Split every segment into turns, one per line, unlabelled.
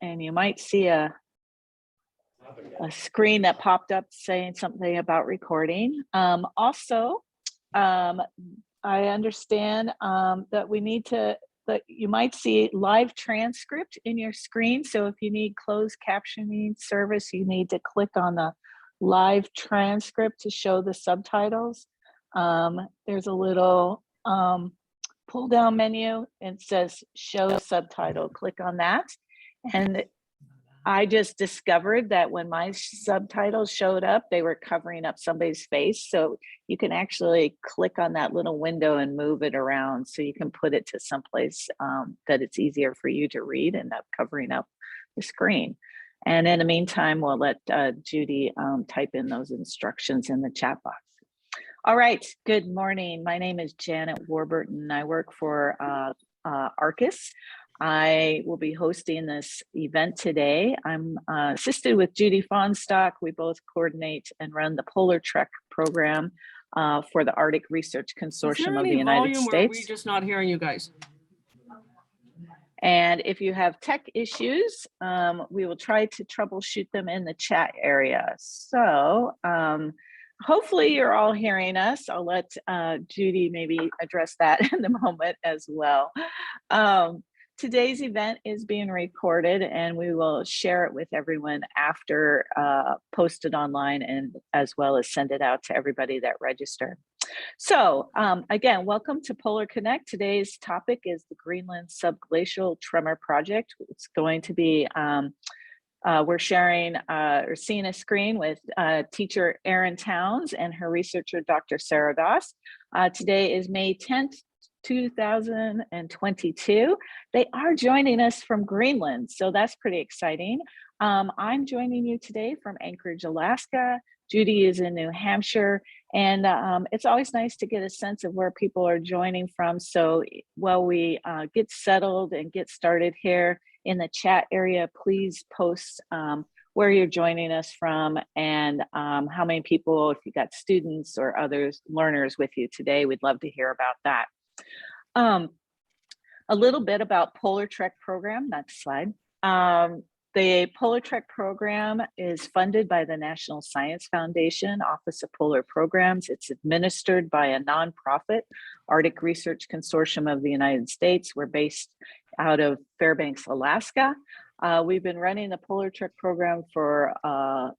And you might see a screen that popped up saying something about recording. Also, I understand that we need to, that you might see live transcript in your screen. So if you need closed captioning service, you need to click on the live transcript to show the subtitles. There's a little pull down menu and it says show subtitle. Click on that. And I just discovered that when my subtitles showed up, they were covering up somebody's face. So you can actually click on that little window and move it around so you can put it to someplace that it's easier for you to read and not covering up the screen. And in the meantime, we'll let Judy type in those instructions in the chat box. All right, good morning. My name is Janet Warburton. I work for ARCUS. I will be hosting this event today. I'm assisted with Judy Fonstock. We both coordinate and run the PolarConnect program for the Arctic Research Consortium of the United States.
Or are we just not hearing you guys?
And if you have tech issues, we will try to troubleshoot them in the chat area. So hopefully you're all hearing us. I'll let Judy maybe address that in a moment as well. Today's event is being recorded and we will share it with everyone after posted online and as well as send it out to everybody that registered. So again, welcome to PolarConnect. Today's topic is the Greenland Subglacial Tremor Project. It's going to be, we're sharing or seeing a screen with teacher Erin Towns and her researcher, Dr. Sarah Doss. Today is May 10th, 2022. They are joining us from Greenland, so that's pretty exciting. I'm joining you today from Anchorage, Alaska. Judy is in New Hampshire, and it's always nice to get a sense of where people are joining from. So while we get settled and get started here in the chat area, please post where you're joining us from and how many people, if you got students or others, learners with you today, we'd love to hear about that. A little bit about PolarConnect program, next slide. The PolarConnect program is funded by the National Science Foundation, Office of Polar Programs. It's administered by a nonprofit, Arctic Research Consortium of the United States. We're based out of Fairbanks, Alaska. We've been running the PolarConnect program for a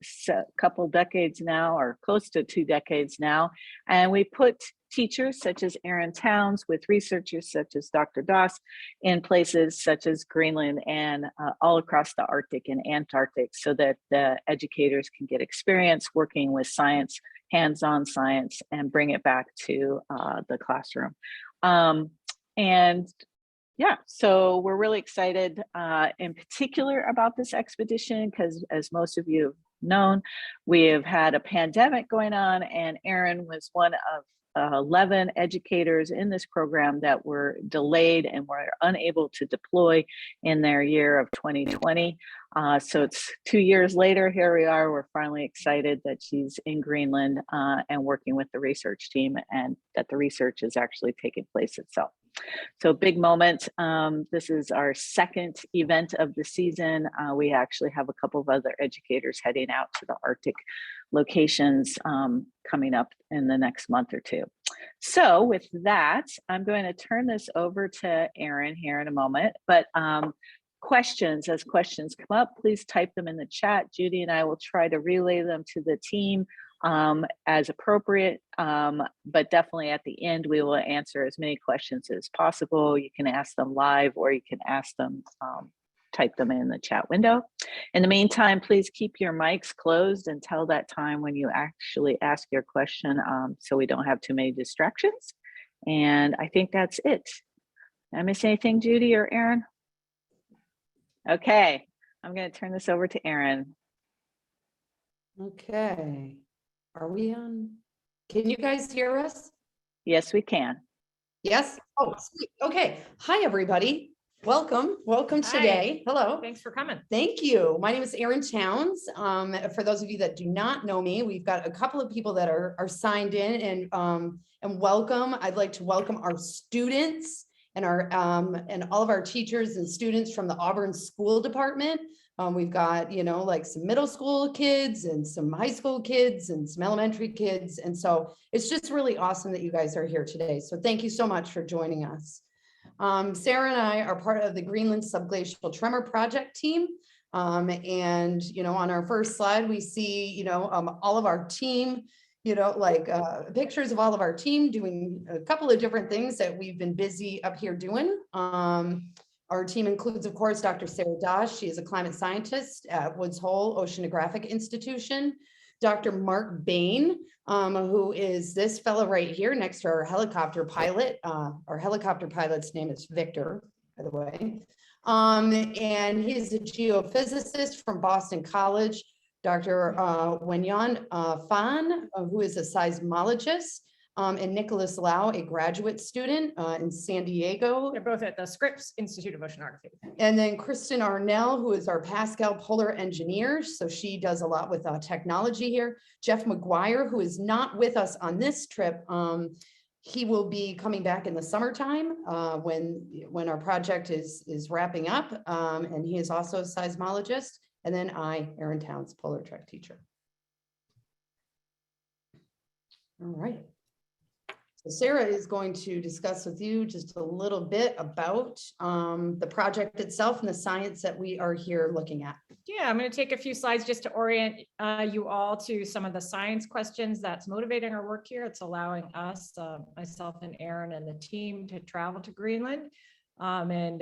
couple decades now, or close to 2 decades now. And we put teachers such as Erin Towns with researchers such as Dr. Doss in places such as Greenland and all across the Arctic and Antarctic so that the educators can get experience working with science, hands-on science, and bring it back to the classroom. And yeah, so we're really excited in particular about this expedition because as most of you have known, we have had a pandemic going on and Erin was one of 11 educators in this program that were delayed and were unable to deploy in their year of 2020. So it's 2 years later, here we are, we're finally excited that she's in Greenland and working with the research team and that the research is actually taking place itself. So big moment. This is our second event of the season. We actually have a couple of other educators heading out to the Arctic locations coming up in the next month or two. So with that, I'm going to turn this over to Erin here in a moment, but questions, as questions come up, please type them in the chat. Judy and I will try to relay them to the team as appropriate, but definitely at the end, we will answer as many questions as possible. You can ask them live or you can ask them, type them in the chat window. In the meantime, please keep your mics closed until that time when you actually ask your question so we don't have too many distractions. And I think that's it. Did I miss anything, Judy or Erin? Okay, I'm going to turn this over to Erin.
Okay, are we on? Can you guys hear us?
Yes, we can.
Yes? Oh, sweet. Okay. Hi, everybody. Welcome. Welcome today. Hello.
Thanks for coming.
Thank you. My name is Erin Towns. For those of you that do not know me, we've got a couple of people that are signed in and welcome. I'd like to welcome our students and all of our teachers and students from the Auburn School Department. We've got, like some middle school kids and some high school kids and some elementary kids. And so it's just really awesome that you guys are here today. So thank you so much for joining us. Sarah and I are part of the Greenland Subglacial Tremor project team. And, on our first slide, we see, all of our team, pictures of all of our team doing a couple of different things that we've been busy up here doing. Our team includes, of course, Dr. Sarah Dosh. She is a climate scientist at Woods Hole Oceanographic Institution. Dr. Mark Bain, who is this fellow right here next to our helicopter pilot. Our helicopter pilot's name is Victor, by the way. And he's a geophysicist from Boston College. Dr. Wenyan Fan, who is a seismologist. And Nicholas Lau, a graduate student in San Diego.
They're both at the Scripps Institute of Oceanography.
And then Kristen Arnell, who is our Pascal polar engineer. So she does a lot with technology here. Jeff McGuire, who is not with us on this trip. He will be coming back in the summertime when our project is wrapping up. And he is also a seismologist. And then I, Erin Towns, Polar Trek teacher. All right. Sarah is going to discuss with you just a little bit about the project itself and the science that we are here looking at.
Yeah, I'm going to take a few slides just to orient you all to some of the science questions that's motivating our work here. It's allowing us, myself and Erin and the team, to travel to Greenland and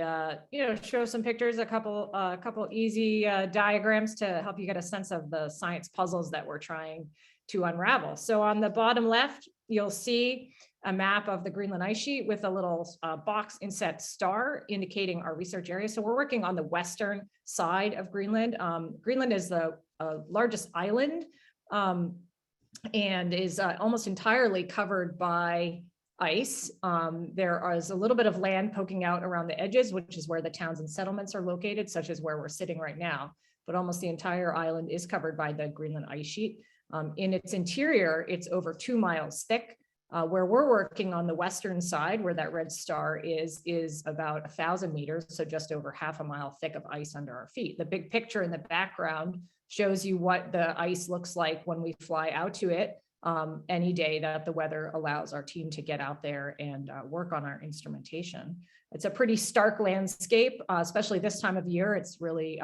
show some pictures, a couple easy diagrams to help you get a sense of the science puzzles that we're trying to unravel. So on the bottom left, you'll see a map of the Greenland ice sheet with a little box inset star indicating our research area. So we're working on the western side of Greenland. Greenland is the largest island and is almost entirely covered by ice. There is a little bit of land poking out around the edges, which is where the towns and settlements are located, such as where we're sitting right now. But almost the entire island is covered by the Greenland ice sheet. In its interior, it's over 2 miles thick. Where we're working on the western side, where that red star is about 1,000 meters, so just over half a mile thick of ice under our feet. The big picture in the background shows you what the ice looks like when we fly out to it any day that the weather allows our team to get out there and work on our instrumentation. It's a pretty stark landscape, especially this time of year. It's really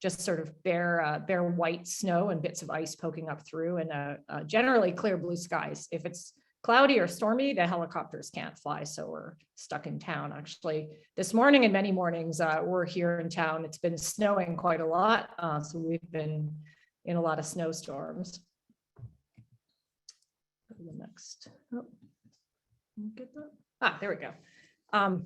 just sort of bare white snow and bits of ice poking up through, and generally clear blue skies. If it's cloudy or stormy, the helicopters can't fly, so we're stuck in town. Actually, this morning and many mornings, we're here in town. It's been snowing quite a lot, so we've been in a lot of snowstorms. The next, get that? There we go.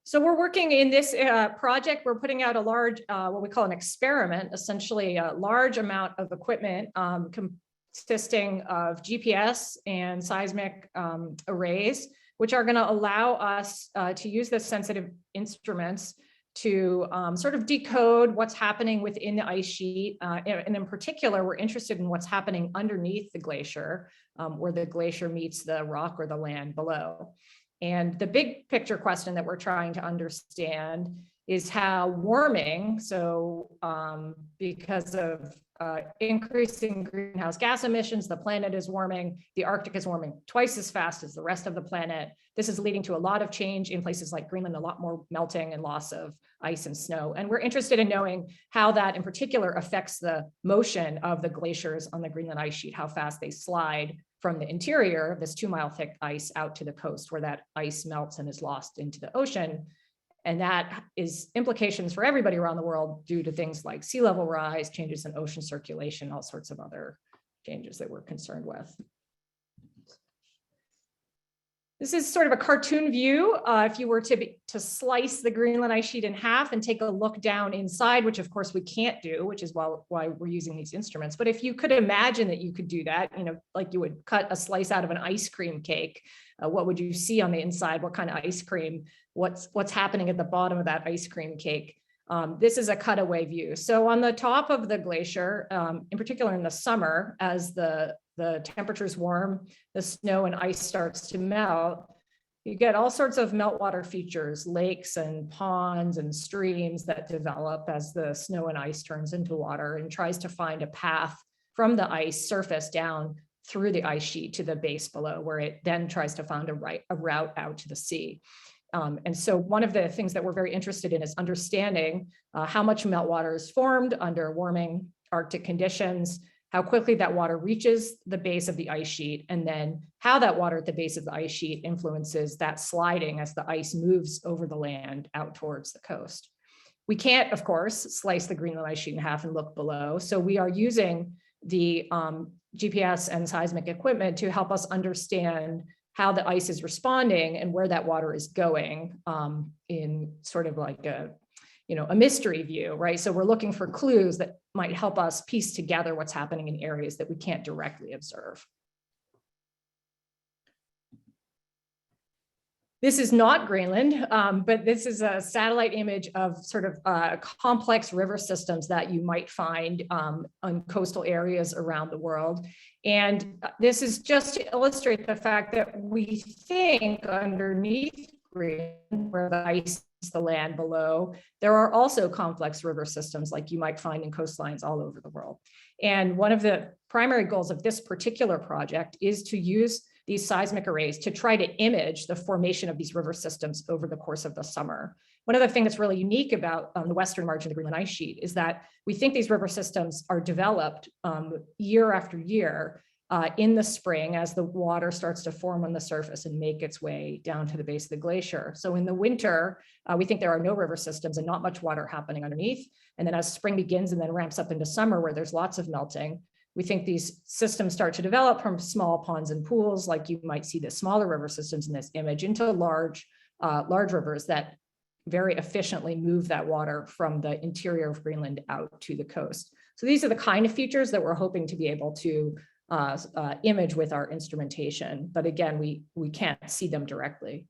So we're working in this project. We're putting out a large, what we call an experiment, essentially a large amount of equipment consisting of GPS and seismic arrays, which are going to allow us to use the sensitive instruments to sort of decode what's happening within the ice sheet. And in particular, we're interested in what's happening underneath the glacier, where the glacier meets the rock or the land below. And the big picture question that we're trying to understand is how warming, so because of increasing greenhouse gas emissions, the planet is warming, the Arctic is warming twice as fast as the rest of the planet. This is leading to a lot of change in places like Greenland, a lot more melting and loss of ice and snow. And we're interested in knowing how that in particular affects the motion of the glaciers on the Greenland ice sheet, how fast they slide from the interior of this 2 mile thick ice out to the coast, where that ice melts and is lost into the ocean. And that is implications for everybody around the world due to things like sea level rise, changes in ocean circulation, all sorts of other changes that we're concerned with. This is sort of a cartoon view. If you were to slice the Greenland ice sheet in half and take a look down inside, which of course we can't do, which is why we're using these instruments. But if you could imagine that you could do that, like you would cut a slice out of an ice cream cake, what would you see on the inside? What kind of ice cream? What's happening at the bottom of that ice cream cake? This is a cutaway view. So on the top of the glacier, in particular in the summer, as the temperatures warm, the snow and ice starts to melt, you get all sorts of meltwater features, lakes and ponds and streams that develop as the snow and ice turns into water and tries to find a path from the ice surface down through the ice sheet to the base below, where it then tries to find a route out to the sea. And so one of the things that we're very interested in is understanding how much meltwater is formed under warming Arctic conditions, how quickly that water reaches the base of the ice sheet, and then how that water at the base of the ice sheet influences that sliding as the ice moves over the land out towards the coast. We can't, of course, slice the Greenland ice sheet in half and look below. So we are using the GPS and seismic equipment to help us understand how the ice is responding and where that water is going in sort of like a mystery view, right? So we're looking for clues that might help us piece together what's happening in areas that we can't directly observe. This is not Greenland, but this is a satellite image of sort of complex river systems that you might find on coastal areas around the world. And this is just to illustrate the fact that we think underneath Greenland, where the ice is the land below, there are also complex river systems like you might find in coastlines all over the world. And one of the primary goals of this particular project is to use these seismic arrays to try to image the formation of these river systems over the course of the summer. One of the things that's really unique about the western margin of the Greenland ice sheet is that we think these river systems are developed year after year in the spring as the water starts to form on the surface and make its way down to the base of the glacier. So in the winter, we think there are no river systems and not much water happening underneath. And then as spring begins and then ramps up into summer where there's lots of melting, we think these systems start to develop from small ponds and pools, like you might see the smaller river systems in this image, into large rivers that very efficiently move that water from the interior of Greenland out to the coast. So these are the kind of features that we're hoping to be able to image with our instrumentation. But again, we can't see them directly.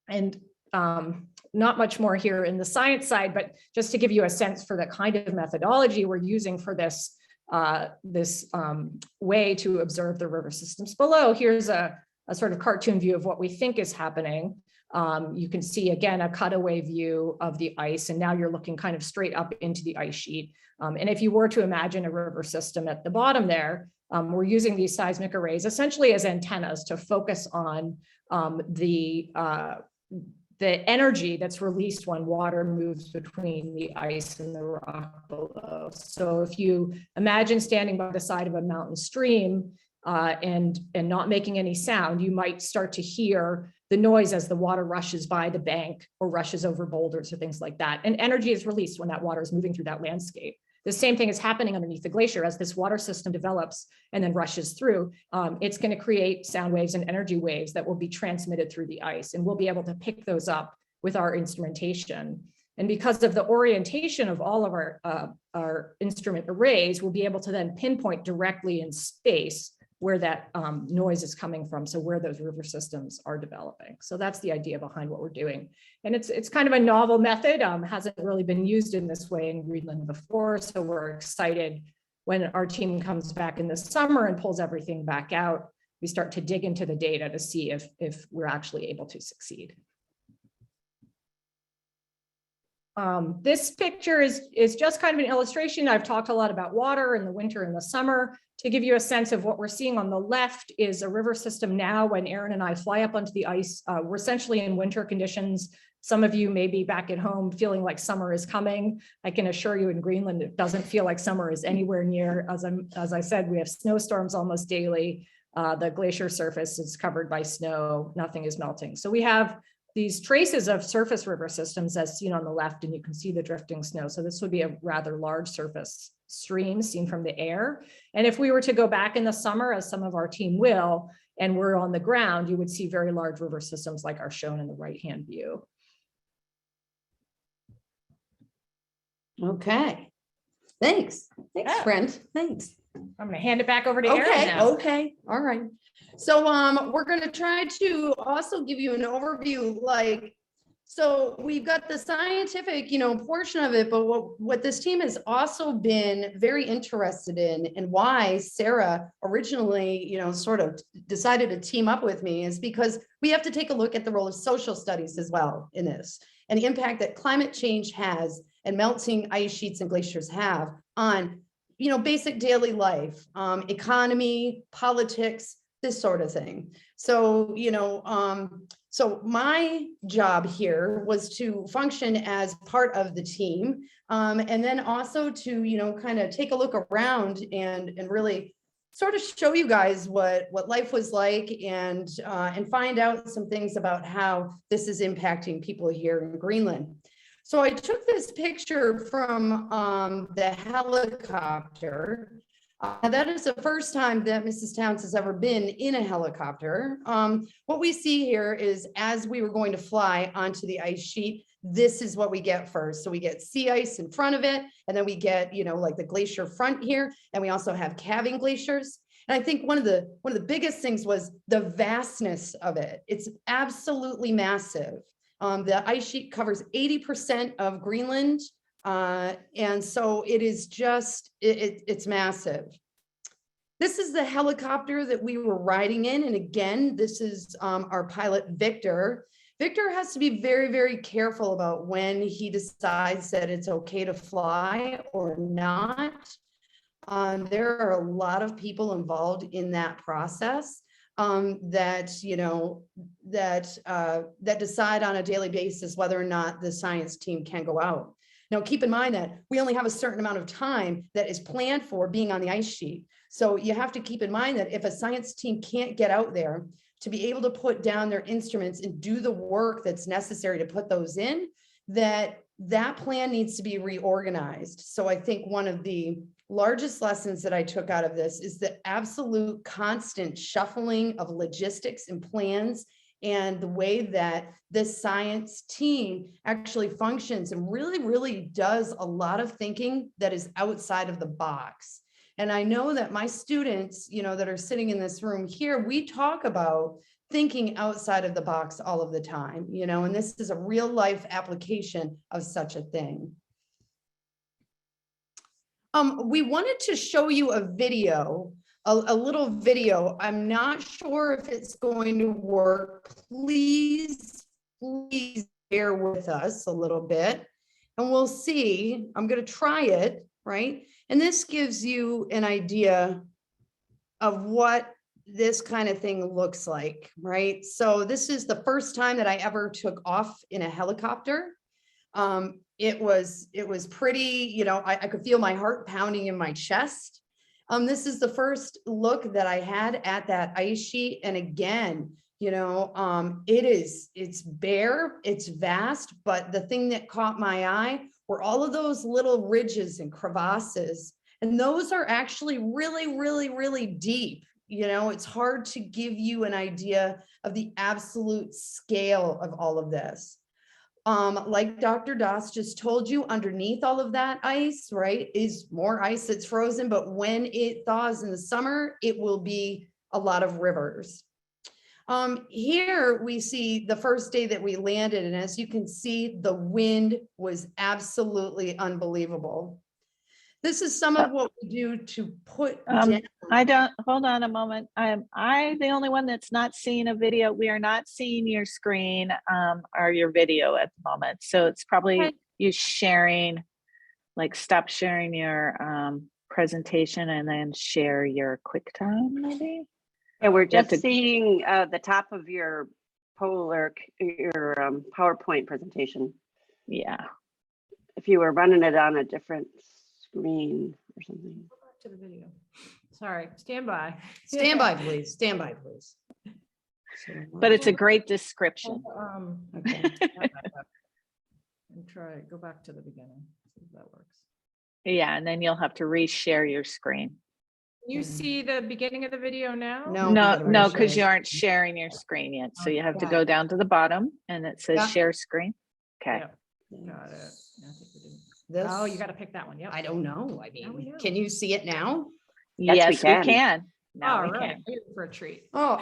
And not much more here in the science side, but just to give you a sense for the kind of methodology we're using for this way to observe the river systems below. Here's a sort of cartoon view of what we think is happening. You can see, again, a cutaway view of the ice, and now you're looking kind of straight up into the ice sheet. And if you were to imagine a river system at the bottom there, we're using these seismic arrays essentially as antennas to focus on the energy that's released when water moves between the ice and the rock below. So if you imagine standing by the side of a mountain stream and not making any sound, you might start to hear the noise as the water rushes by the bank or rushes over boulders or things like that. And energy is released when that water is moving through that landscape. The same thing is happening underneath the glacier as this water system develops and then rushes through. It's going to create sound waves and energy waves that will be transmitted through the ice, and we'll be able to pick those up with our instrumentation. And because of the orientation of all of our instrument arrays, we'll be able to then pinpoint directly in space where that noise is coming from, so where those river systems are developing. So that's the idea behind what we're doing. And it's kind of a novel method, hasn't really been used in this way in Greenland before, so we're excited when our team comes back in the summer and pulls everything back out, we start to dig into the data to see if we're actually able to succeed. This picture is just kind of an illustration. I've talked a lot about water in the winter and the summer. To give you a sense of what we're seeing on the left is a river system now. When Erin and I fly up onto the ice, we're essentially in winter conditions. Some of you may be back at home feeling like summer is coming. I can assure you in Greenland, it doesn't feel like summer is anywhere near. As I said, we have snowstorms almost daily. The glacier surface is covered by snow. Nothing is melting. So we have these traces of surface river systems as seen on the left, and you can see the drifting snow. So this would be a rather large surface stream seen from the air. And if we were to go back in the summer, as some of our team will, and we're on the ground, you would see very large river systems like are shown in the right-hand view.
Okay. Thanks. Thanks,
Yeah.
friend. Thanks.
I'm going to hand it back over to Erin now.
Okay. All right. So we're going to try to also give you an overview, like So we've got the scientific, portion of it, but what this team has also been very interested in, and why Sarah originally, sort of decided to team up with me, is because we have to take a look at the role of social studies as well in this, and the impact that climate change has and melting ice sheets and glaciers have on, basic daily life, economy, politics, this sort of thing. So, so my job here was to function as part of the team, and then also to, kind of take a look around and really sort of show you guys what life was like, and find out some things about how this is impacting people here in Greenland. So I took this picture from the helicopter. That is the first time that Mrs. Towns has ever been in a helicopter. What we see here is, as we were going to fly onto the ice sheet, this is what we get first. So we get sea ice in front of it, and then we get, like the glacier front here, and we also have calving glaciers. And I think one of the biggest things was the vastness of it. It's absolutely massive. The ice sheet covers 80% of Greenland. And so it is just, it's massive. This is the helicopter that we were riding in. And again, this is our pilot, Victor. Victor has to be very, very careful about when he decides that it's okay to fly or not. There are a lot of people involved in that process that decide on a daily basis whether or not the science team can go out. Now, keep in mind that we only have a certain amount of time that is planned for being on the ice sheet. So you have to keep in mind that if a science team can't get out there to be able to put down their instruments and do the work that's necessary to put those in, that plan needs to be reorganized. So I think one of the largest lessons that I took out of this is the absolute constant shuffling of logistics and plans, and the way that this science team actually functions and really, really does a lot of thinking that is outside of the box. And I know that my students, that are sitting in this room here, we talk about thinking outside of the box all of the time, and this is a real life application of such a thing. We wanted to show you a video, a little video. I'm not sure if it's going to work. Please bear with us a little bit, and we'll see. I'm going to try it, right? And this gives you an idea of what this kind of thing looks like, right? So this is the first time that I ever took off in a helicopter. It was pretty, I could feel my heart pounding in my chest. This is the first look that I had at that ice sheet. And again, it's bare, it's vast, but the thing that caught my eye were all of those little ridges and crevasses. And those are actually really, really, really deep. It's hard to give you an idea of the absolute scale of all of this. Like Dr. Doss just told you, underneath all of that ice, right, is more ice that's frozen. But when it thaws in the summer, it will be a lot of rivers. Here we see the first day that we landed. And as you can see, the wind was absolutely unbelievable. This is some of what we do to put down.
Hold on a moment. I'm the only one that's not seeing a video. We are not seeing your screen or your video at the moment. So it's probably you sharing, like stop sharing your presentation and then share your QuickTime maybe.
Yeah, we're just seeing the top of your PowerPoint presentation.
Yeah.
If you were running it on a different screen or something.
Go back to the video. Sorry, stand by.
Stand by, please. Stand by, please.
But it's a great description.
Okay. And go back to the beginning. See if that works.
Yeah, and then you'll have to reshare your screen.
Can you see the beginning of the video now?
No, because you aren't sharing your screen yet. So you have to go down to the bottom and it says share screen. Okay.
Yeah. Got it. I think we did.
This,
oh, you got to pick that one. Yeah.
I don't know. I mean, can you see it now?
Yes, we can.
Now we can. For a treat.
Oh.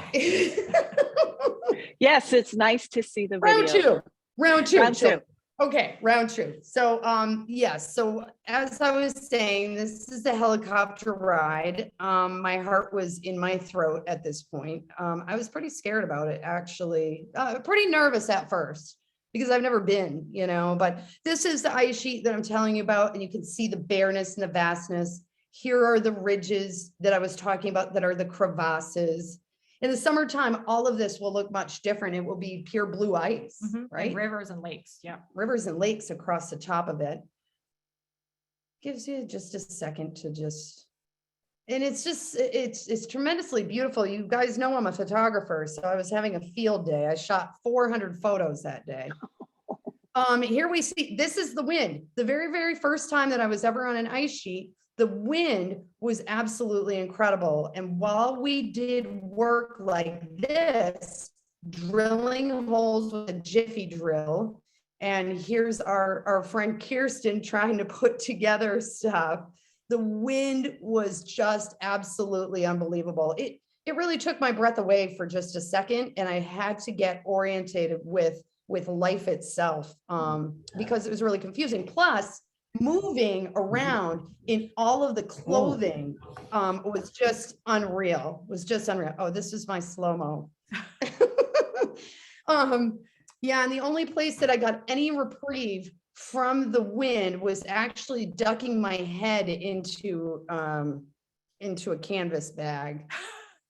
Yes, it's nice to see the video.
Round two. Round two.
Round two.
Okay, round two. So, yes. So as I was saying, this is the helicopter ride. My heart was in my throat at this point. I was pretty scared about it, actually. Pretty nervous at first because I've never been, but this is the ice sheet that I'm telling you about, and you can see the bareness and the vastness. Here are the ridges that I was talking about that are the crevasses. In the summertime, all of this will look much different. It will be pure blue ice, right?
And rivers and lakes. Yeah.
Rivers and lakes across the top of it. Gives you just a second to and it's tremendously beautiful. You guys know I'm a photographer, so I was having a field day. I shot 400 photos that day. Here we see, this is the wind. The very, very first time that I was ever on an ice sheet, the wind was absolutely incredible. And while we did work like this, drilling holes with a jiffy drill, and here's our friend Kirsten trying to put together stuff, the wind was just absolutely unbelievable. It really took my breath away for just a second, and I had to get orientated with life itself because it was really confusing. Plus, moving around in all of the clothing was just unreal. Oh, this is my slow-mo. Yeah, and the only place that I got any reprieve from the wind was actually ducking my head into a canvas bag.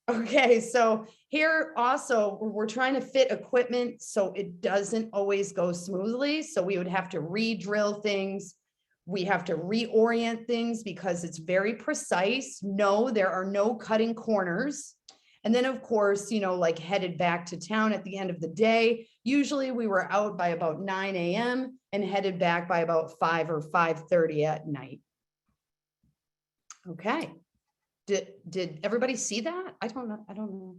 Okay, so here also we're trying to fit equipment so it doesn't always go smoothly. So we would have to re-drill things. We have to reorient things because it's very precise. No, there are no cutting corners. And then of course, like headed back to town at the end of the day. Usually we were out by about 9 a.m. and headed back by about 5 or 5:30 at night. Okay. Did everybody see that? I don't know.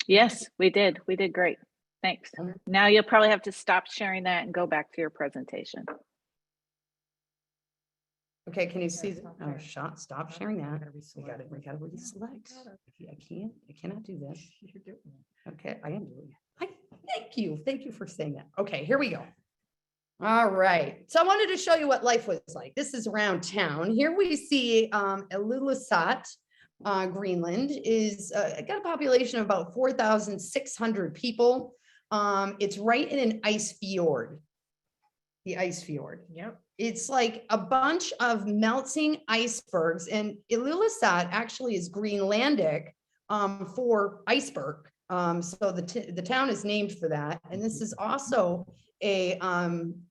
Yes, we did. We did great. Thanks. Now you'll probably have to stop sharing that and go back to your presentation.
Okay, can you see? Stop sharing that. We got to reselect. I cannot do this. Okay, I am doing it. Thank you for saying that. Okay, here we go. All right, so I wanted to show you what life was like. This is around town. Here we see Ilulissat, Greenland is got a population of about 4,600 people. It's right in an ice fjord. The ice fjord.
Yep.
It's like a bunch of melting icebergs, and Ilulissat actually is Greenlandic for iceberg. So the town is named for that. And this is also a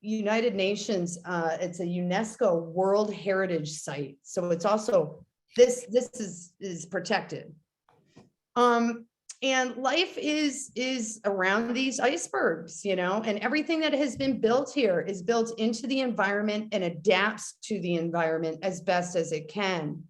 United Nations, it's a UNESCO World Heritage Site. So it's also, this is protected. And life is around these icebergs, and everything that has been built here is built into the environment and adapts to the environment as best as it can.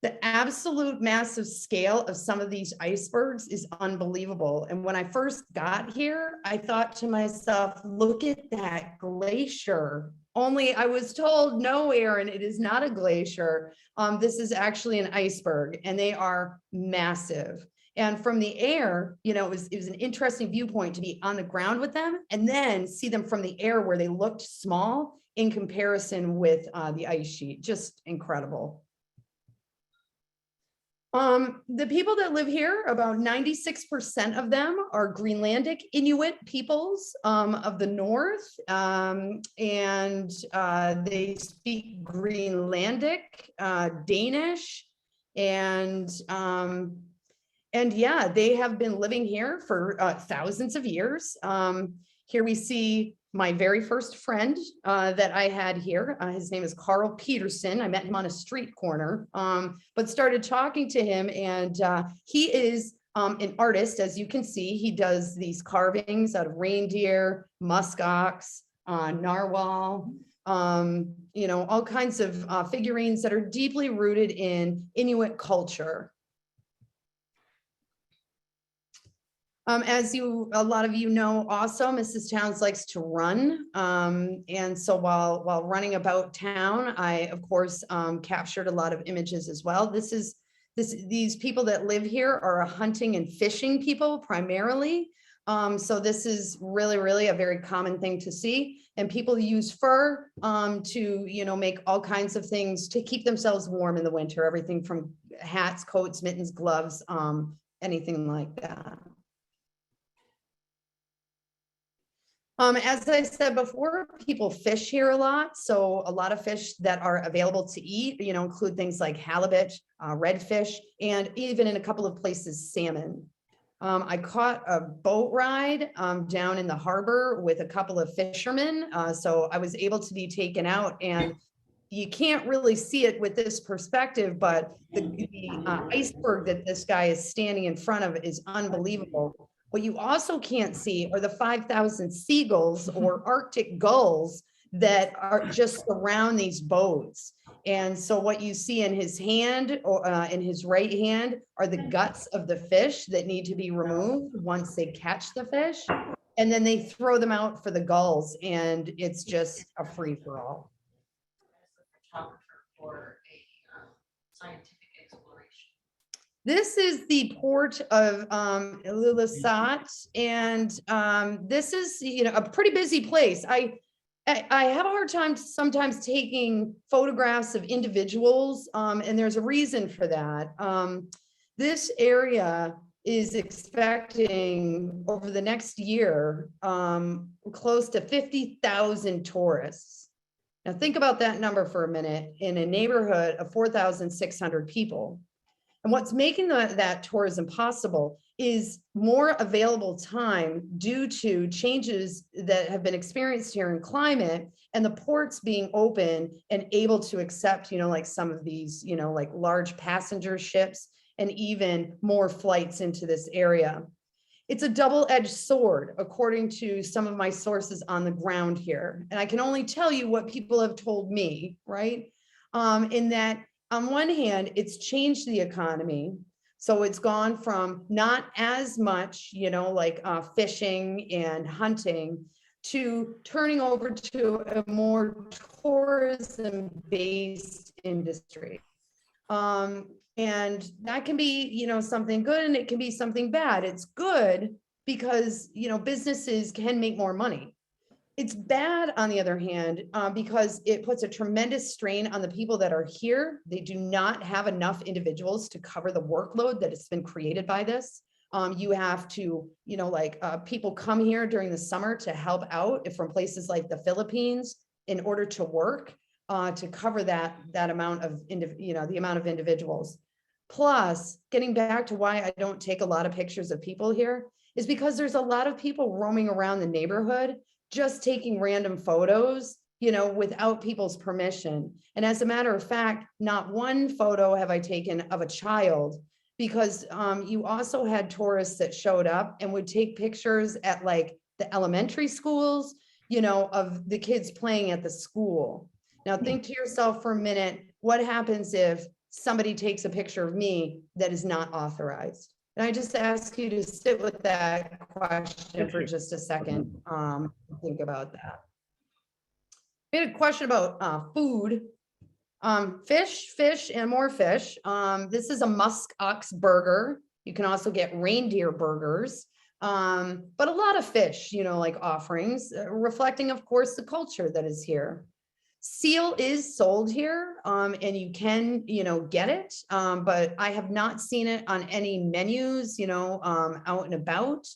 The absolute massive scale of some of these icebergs is unbelievable. And when I first got here, I thought to myself, look at that glacier. Only I was told, no, Erin, it is not a glacier. This is actually an iceberg, and they are massive. And from the air, it was an interesting viewpoint to be on the ground with them and then see them from the air where they looked small in comparison with the ice sheet. Just incredible. The people that live here, about 96% of them are Greenlandic Inuit peoples of the north, and they speak Greenlandic, Danish, and yeah, they have been living here for thousands of years. Here we see my very first friend that I had here. His name is Peterson. I met him on a street corner, but started talking to him, and he is an artist. As you can see, he does these carvings out of reindeer, muskox, narwhal, all kinds of figurines that are deeply rooted in Inuit culture. As a lot of you know, also Mrs. Towns likes to run. And so while running about town, I, of course, captured a lot of images as well. These people that live here are a hunting and fishing people primarily. So this is really, really a very common thing to see. And people use fur to, make all kinds of things to keep themselves warm in the winter, everything from hats, coats, mittens, gloves, anything like that. As I said before, people fish here a lot. So a lot of fish that are available to eat, include things like halibut, redfish, and even in a couple of places, salmon. I caught a boat ride down in the harbor with a couple of fishermen. So I was able to be taken out, and you can't really see it with this perspective, but the iceberg that this guy is standing in front of is unbelievable. What you also can't see are the 5,000 seagulls or Arctic gulls that are just around these boats. And so what you see in his hand or in his right hand are the guts of the fish that need to be removed once they catch the fish. And then they throw them out for the gulls, and it's just a free for all.
For a scientific exploration.
This is the port of Ilulissat, and this is a pretty busy place. I have a hard time sometimes taking photographs of individuals, and there's a reason for that. This area is expecting over the next year close to 50,000 tourists. Now think about that number for a minute in a neighborhood of 4,600 people. And what's making that tourism possible is more available time due to changes that have been experienced here in climate, and the ports being open and able to accept, like some of these, like large passenger ships and even more flights into this area. It's a double-edged sword, according to some of my sources on the ground here. And I can only tell you what people have told me, right? In that, on one hand, it's changed the economy. So it's gone from not as much, like fishing and hunting, to turning over to a more tourism-based industry. And that can be, something good, and it can be something bad. It's good because, businesses can make more money. It's bad, on the other hand, because it puts a tremendous strain on the people that are here. They do not have enough individuals to cover the workload that has been created by this. You have to, people come here during the summer to help out from places like the Philippines in order to work, to cover that amount of, the amount of individuals. Plus, getting back to why I don't take a lot of pictures of people here is because there's a lot of people roaming around the neighborhood, just taking random photos, without people's permission. And as a matter of fact, not one photo have I taken of a child, because you also had tourists that showed up and would take pictures at like the elementary schools, of the kids playing at the school. Now think to yourself for a minute, what happens if somebody takes a picture of me that is not authorized? And I just ask you to sit with that question for just a second. Think about that. We had a question about food. Fish, and more fish. This is a musk ox burger. You can also get reindeer burgers. But a lot of fish, like offerings, reflecting, of course, the culture that is here. Seal is sold here, and you can, get it, but I have not seen it on any menus, out and about.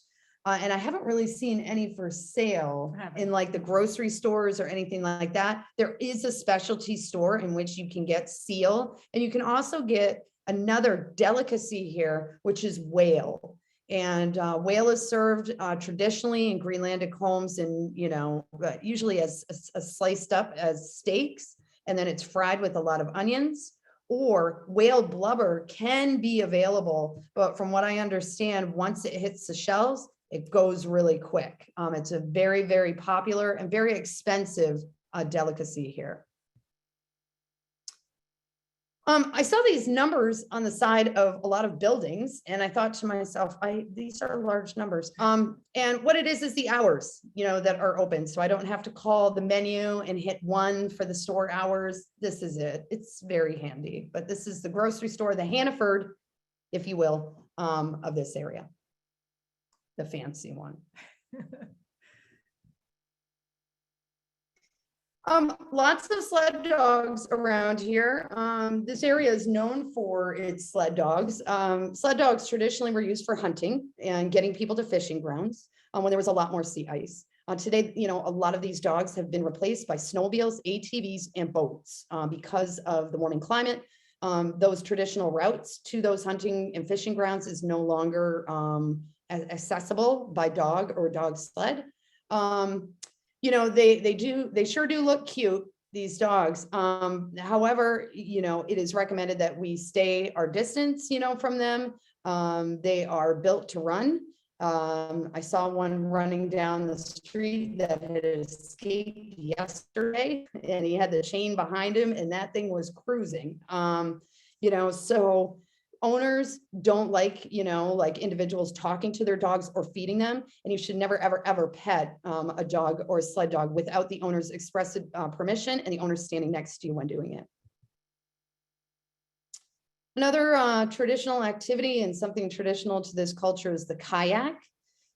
And I haven't really seen any for sale in like the grocery stores or anything like that. There is a specialty store in which you can get seal, and you can also get another delicacy here, which is whale. And whale is served traditionally in Greenlandic homes, and usually as sliced up as steaks, and then it's fried with a lot of onions. Or whale blubber can be available, but from what I understand, once it hits the shelves, it goes really quick. It's a very, very popular and very expensive delicacy here. I saw these numbers on the side of a lot of buildings, and I thought to myself, these are large numbers. And what it is the hours, that are open. So I don't have to call the menu and hit 1 for the store hours. This is it. It's very handy. But this is the grocery store, the Hannaford, if you will, of this area. the fancy one. Lots of sled dogs around here. This area is known for its sled dogs. Sled dogs traditionally were used for hunting and getting people to fishing grounds when there was a lot more sea ice. Today, you know, a lot of these dogs have been replaced by snowmobiles, ATVs, and boats because of the warming climate. Those traditional routes to those hunting and fishing grounds is no longer accessible by dog or dog sled. You know, they sure do look cute, these dogs. However, you know, it is recommended that we stay our distance, you know, from them. They are built to run. I saw one running down the street that had escaped yesterday, and he had the chain behind him, and that thing was cruising. You know, so owners don't like, you know, like individuals talking to their dogs or feeding them, and you should never, ever, ever pet a dog or a sled dog without the owner's express permission and the owner standing next to you when doing it. Another traditional activity and something traditional to this culture is the kayak.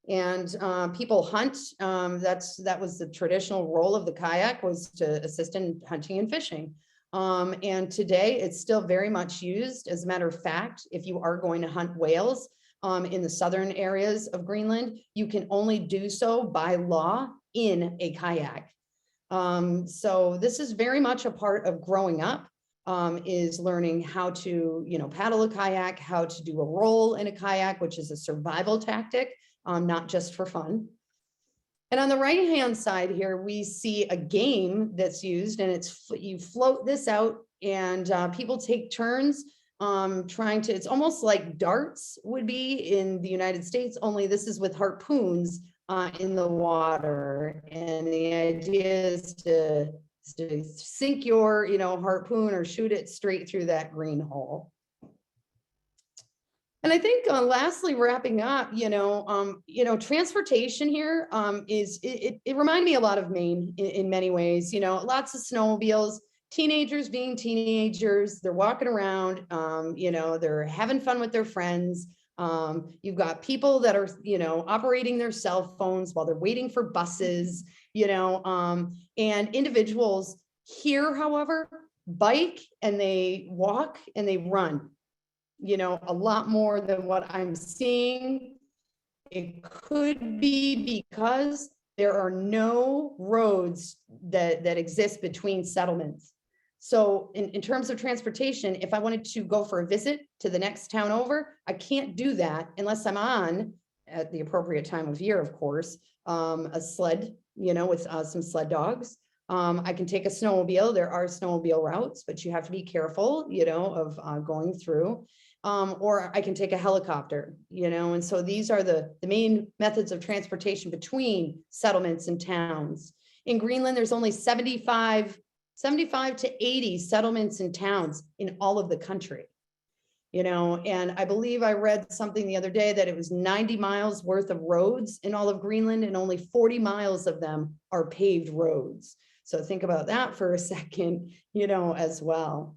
And people hunt. That was the traditional role of the kayak, was to assist in hunting and fishing. And today it's still very much used. As a matter of fact, if you are going to hunt whales in the southern areas of Greenland, you can only do so by law in a kayak. So this is very much a part of growing up. Is learning how to, you know, paddle a kayak, how to do a roll in a kayak, which is a survival tactic, not just for fun. And on the right-hand side here, we see a game that's used, and it's, you float this out, and people take turns trying to, it's almost like darts would be in the United States, only this is with harpoons in the water. And the idea is to sink your, you know, harpoon or shoot it straight through that green hole. And I think lastly, wrapping up, you know, transportation here it reminded me a lot of Maine in many ways. You know, lots of snowmobiles, teenagers being teenagers, they're walking around, you know, they're having fun with their friends. You've got people that are, you know, operating their cell phones while they're waiting for buses, you know, and individuals here, however, bike and they walk and they run, you know, a lot more than what I'm seeing. It could be because there are no roads that exist between settlements. So in terms of transportation, if I wanted to go for a visit to the next town over, I can't do that unless I'm on, at the appropriate time of year, of course, a sled, you know, with some sled dogs. I can take a snowmobile. There are snowmobile routes, but you have to be careful, you know, of going through. Or I can take a helicopter, you know, and so these are the main methods of transportation between settlements and towns. In Greenland, there's only 75 to 80 settlements and towns in all of the country, you know, and I believe I read something the other day that it was 90 miles worth of roads in all of Greenland, and only 40 miles of them are paved roads. So think about that for a second, you know, as well.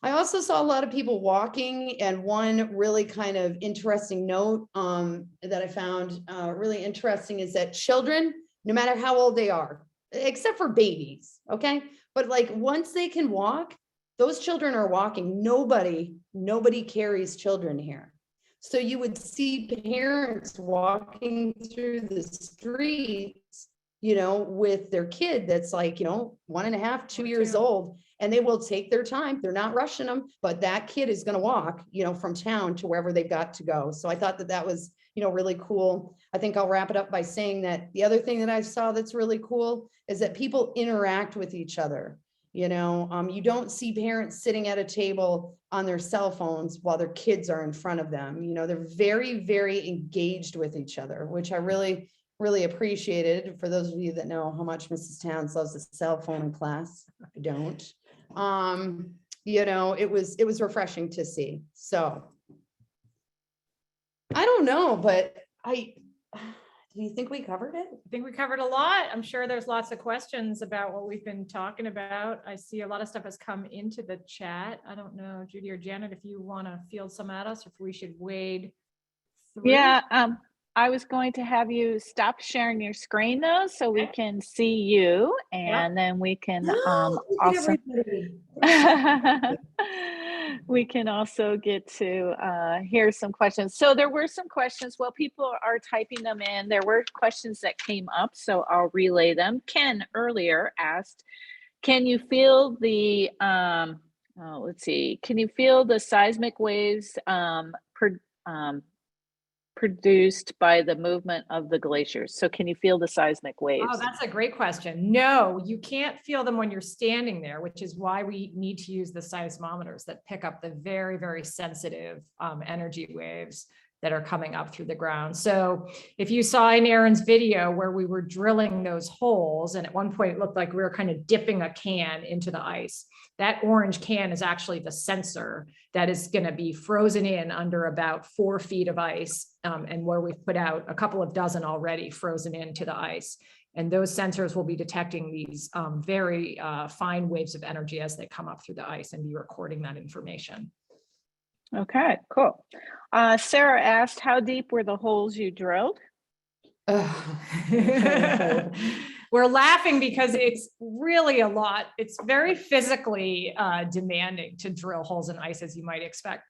I also saw a lot of people walking, and one really kind of interesting note that I found really interesting is that children, no matter how old they are, except for babies, okay? But like once they can walk, those children are walking. Nobody carries children here. So you would see parents walking through the streets, you know, with their kid that's like, you know, 1.5, 2 years old, and they will take their time. They're not rushing them, but that kid is going to walk, you know, from town to wherever they've got to go. So I thought that was, you know, really cool. I think I'll wrap it up by saying that the other thing that I saw that's really cool is that people interact with each other. You know, you don't see parents sitting at a table on their cell phones while their kids are in front of them. You know, they're very, very engaged with each other, which I really, really appreciated. For those of you that know how much Mrs. Towns loves a cell phone in class, I don't. You know, it was refreshing to see. So I don't know, but do you think we covered it?
I think we covered a lot. I'm sure there's lots of questions about what we've been talking about. I see a lot of stuff has come into the chat. I don't know, Judy or Janet, if you want to field some at us, or if we should wade through.
Yeah, I was going to have you stop sharing your screen though, so we can see you, and then we can
Look at
also
everybody.
we can also get to hear some questions. So there were some questions while people are typing them in. There were questions that came up, so I'll relay them. Ken earlier asked, can you feel the let's see, can you feel the seismic waves produced by the movement of the glaciers? So can you feel the seismic waves?
Oh, that's a great question. No, you can't feel them when you're standing there, which is why we need to use the seismometers that pick up the very, very sensitive energy waves that are coming up through the ground. So if you saw in Erin's video where we were drilling those holes, and at one point it looked like we were kind of dipping a can into the ice, that orange can is actually the sensor that is going to be frozen in under about 4 feet of ice, and where we've put out a couple of dozen already frozen into the ice. And those sensors will be detecting these very fine waves of energy as they come up through the ice and be recording that information.
Okay, cool. Sarah asked, how deep were the holes you drilled?
We're laughing because it's really a lot. It's very physically demanding to drill holes in ice, as you might expect.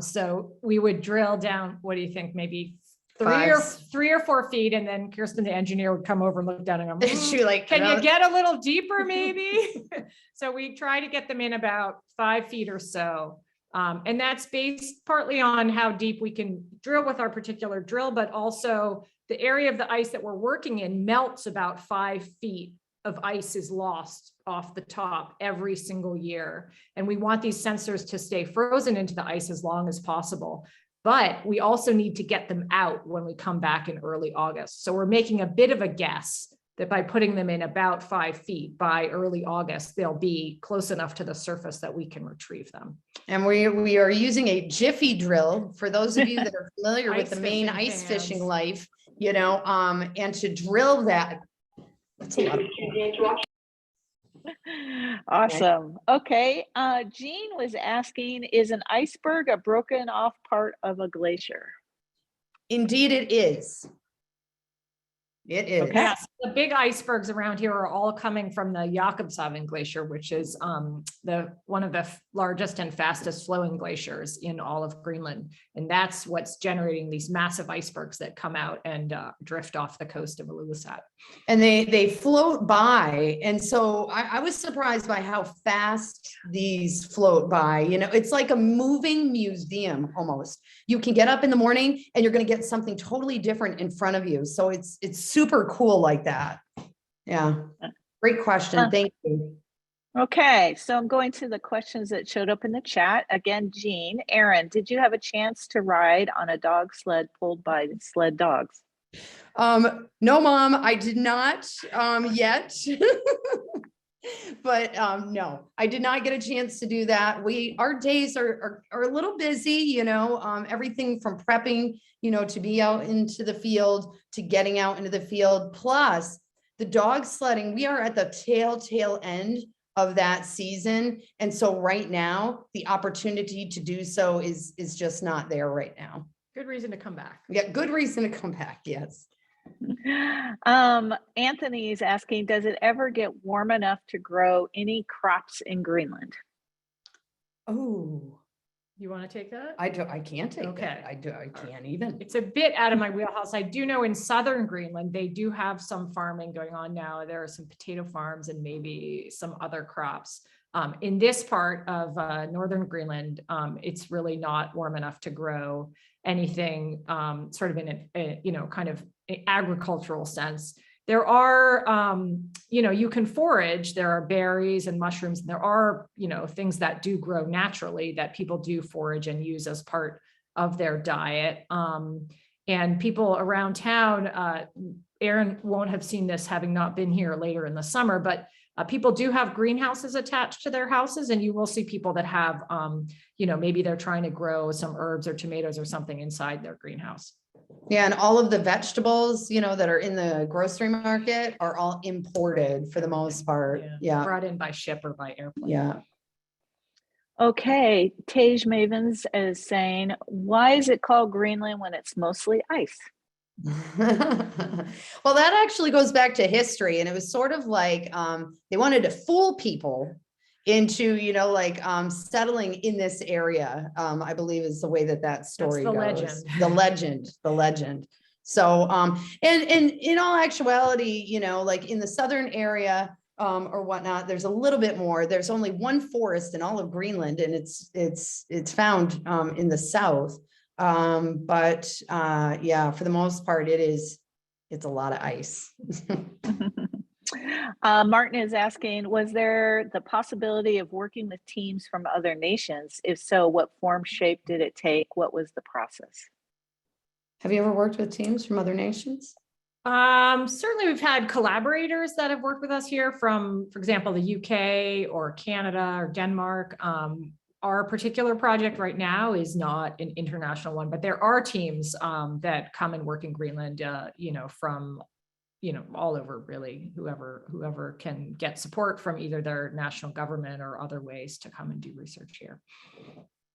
So we would drill down, what do you think, maybe 3 or 4 feet, and then Kirsten, the engineer, would come over and look down and go,
She like,
can you get a little deeper maybe? So we try to get them in about 5 feet or so. And that's based partly on how deep we can drill with our particular drill, but also the area of the ice that we're working in melts. About 5 feet of ice is lost off the top every single year. And we want these sensors to stay frozen into the ice as long as possible. But we also need to get them out when we come back in early August. So we're making a bit of a guess that by putting them in about 5 feet by early August, they'll be close enough to the surface that we can retrieve them.
And we are using a Jiffy drill for those of you that are familiar with the Maine ice fishing life, you know, and to drill that. That's a lot of
Awesome. Okay. Jean was asking, is an iceberg a broken off part of a glacier?
Indeed, it is. It is.
Okay.
Yes, the big icebergs around here are all coming from the Jakobshavn Glacier, which is one of the largest and fastest flowing glaciers in all of Greenland. And that's what's generating these massive icebergs that come out and drift off the coast of Ilulissat.
And they float by. And so I was surprised by how fast these float by. You know, it's like a moving museum almost. You can get up in the morning and you're going to get something totally different in front of you. So it's super cool like that. Yeah. Great question. Thank you.
Okay, so I'm going to the questions that showed up in the chat. Again, Jean, Erin, did you have a chance to ride on a dog sled pulled by sled dogs?
No, Mom, I did not yet. But no, I did not get a chance to do that. Our days are a little busy, you know, everything from prepping, you know, to be out into the field, to getting out into the field, plus the dog sledding. We are at the tail end of that season. And so right now, the opportunity to do so is just not there right now.
Good reason to come back.
Yeah, good reason to come back, yes.
Anthony is asking, does it ever get warm enough to grow any crops in Greenland?
Oh,
You want to take that?
I can't take
Okay.
that. I can't even.
It's a bit out of my wheelhouse. I do know in southern Greenland, they do have some farming going on now. There are some potato farms and maybe some other crops. In this part of northern Greenland, it's really not warm enough to grow anything sort of in a you know, kind of agricultural sense. There are, you know, you can forage, there are berries and mushrooms, and there are, you know, things that do grow naturally that people do forage and use as part of their diet. And people around town, Erin won't have seen this having not been here later in the summer, but people do have greenhouses attached to their houses, and you will see people that have, you know, maybe they're trying to grow some herbs or tomatoes or something inside their greenhouse.
Yeah, and all of the vegetables, you know, that are in the grocery market are all imported for the most part. Yeah.
Brought in by ship or by airplane.
Yeah.
Okay, Tage Mavens is saying, why is it called Greenland when it's mostly ice?
Well, that actually goes back to history, and it was sort of like they wanted to fool people into, settling in this area. I believe is the way that story
the
goes.
legend.
The legend. So, and in all actuality, like in the southern area or whatnot, there's a little bit more. There's only one forest in all of Greenland, and it's found in the south. But yeah, for the most part, it's a lot of ice.
Martin is asking, was there the possibility of working with teams from other nations? If so, what form, shape did it take? What was the process?
Have you ever worked with teams from other nations?
Certainly we've had collaborators that have worked with us here from, for example, the UK or Canada or Denmark. Our particular project right now is not an international one, but there are teams that come and work in Greenland, from all over, really, whoever can get support from either their national government or other ways to come and do research here.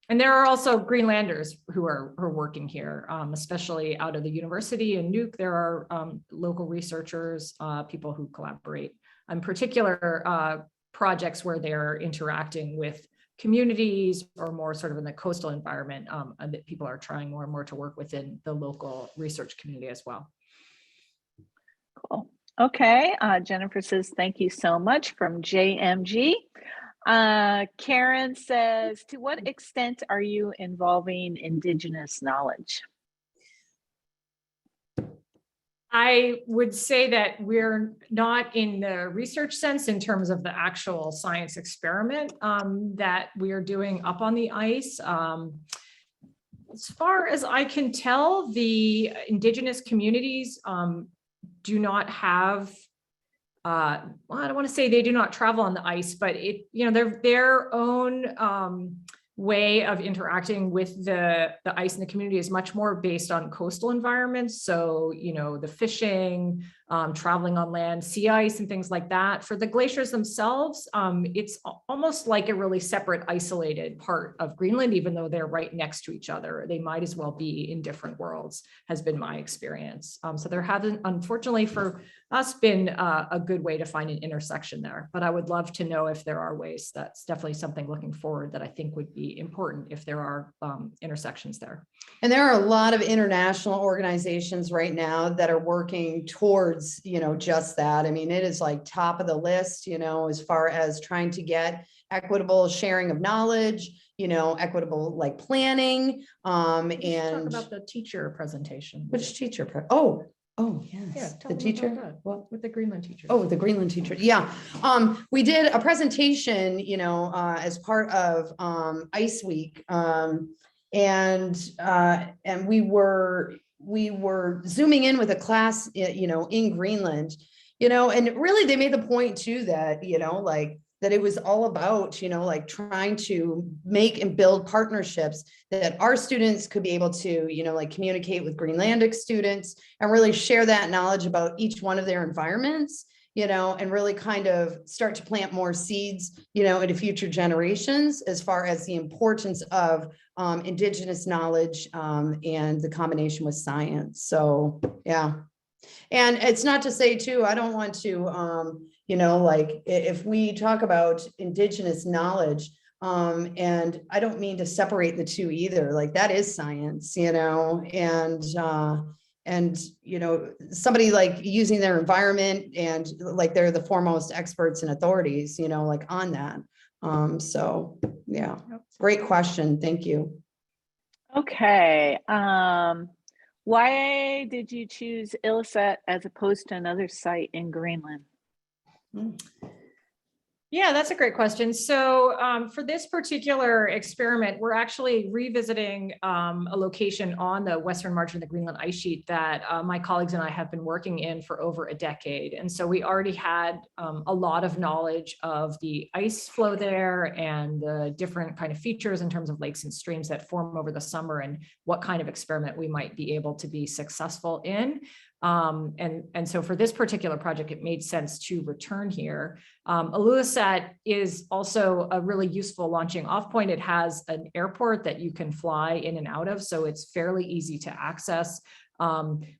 And there are also Greenlanders who are working here, especially out of the university in Nuuk. There are local researchers, people who collaborate on particular projects where they're interacting with communities or more sort of in the coastal environment, and that people are trying more and more to work within the local research community as well.
Cool. Okay. Jennifer says, thank you so much from JMG. Karen says, to what extent are you involving Indigenous knowledge?
I would say that we're not in the research sense in terms of the actual science experiment that we are doing up on the ice. As far as I can tell, the Indigenous communities do not have, well, I don't want to say they do not travel on the ice, but their own way of interacting with the ice in the community is much more based on coastal environments. So, the fishing, traveling on land, sea ice and things like that. For the glaciers themselves, it's almost like a really separate, isolated part of Greenland, even though they're right next to each other. They might as well be in different worlds, has been my experience. So there hasn't, unfortunately for us, been a good way to find an intersection there. But I would love to know if there are ways. That's definitely something looking forward that I think would be important if there are intersections there.
And there are a lot of international organizations right now that are working towards, just that. I mean, it is like top of the list, as far as trying to get equitable sharing of knowledge, equitable like planning.
And
and
talk about the teacher presentation.
Which teacher? Oh, yes.
Yeah,
The teacher.
Well, with the Greenland teacher.
Oh, the Greenland teacher. Yeah. We did a presentation, as part of Ice Week. And we were zooming in with a class, in Greenland, and really they made the point too that, that it was all about, trying to make and build partnerships that our students could be able to, communicate with Greenlandic students and really share that knowledge about each one of their environments, and really kind of start to plant more seeds, into future generations as far as the importance of Indigenous knowledge and the combination with science. So, yeah. And it's not to say too, I don't want to, if we talk about Indigenous knowledge, and I don't mean to separate the two either, like that is science, and somebody like using their environment and like they're the foremost experts and authorities, like on that. So yeah, great question. Thank you.
Okay. Why did you choose Ilulissat as opposed to another site in Greenland?
Yeah, that's a great question. So for this particular experiment, we're actually revisiting a location on the western margin of the Greenland ice sheet that my colleagues and I have been working in for over a decade. And so we already had a lot of knowledge of the ice flow there and the different kind of features in terms of lakes and streams that form over the summer and what kind of experiment we might be able to be successful in. And so for this particular project, it made sense to return here. Ilulissat is also a really useful launching off point. It has an airport that you can fly in and out of, so it's fairly easy to access.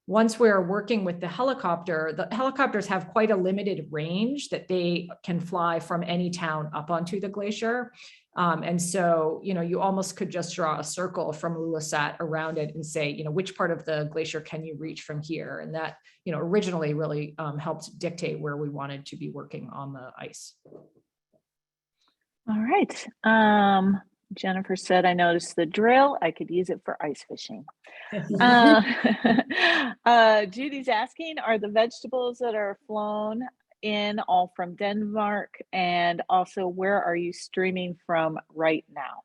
Once we're working with the helicopters have quite a limited range that they can fly from any town up onto the glacier. And so, you almost could just draw a circle from Ilulissat around it and say, which part of the glacier can you reach from here? And that, originally really helped dictate where we wanted to be working on the ice.
All right. Jennifer said, I noticed the drill. I could use it for ice fishing. Judy's asking, are the vegetables that are flown in all from Denmark? And also, where are you streaming from right now?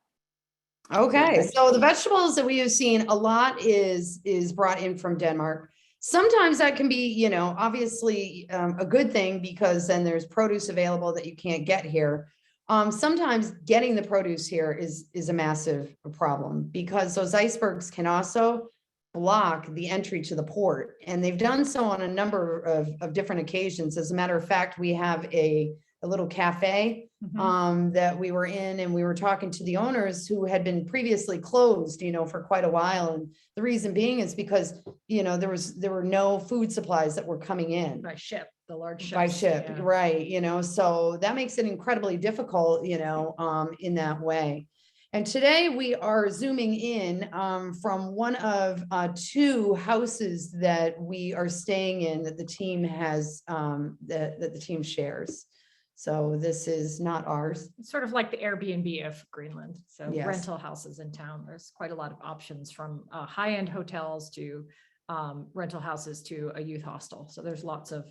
Okay, so the vegetables that we have seen a lot is brought in from Denmark. Sometimes that can be, obviously a good thing, because then there's produce available that you can't get here. Sometimes getting the produce here is a massive problem, because those icebergs can also block the entry to the port. And they've done so on a number of different occasions. As a matter of fact, we have a little cafe that we were in, and we were talking to the owners who had been previously closed, for quite a while. And the reason being is because, there were no food supplies that were coming in.
By ship, the large ships.
By ship,
yeah.
right, so that makes it incredibly difficult, in that way. And today we are zooming in from one of two houses that we are staying in that the team has, that the team shares. So this is not ours.
It's sort of like the Airbnb of Greenland. So
Yes.
rental houses in town. There's quite a lot of options, from high-end hotels to rental houses to a youth hostel. So there's lots of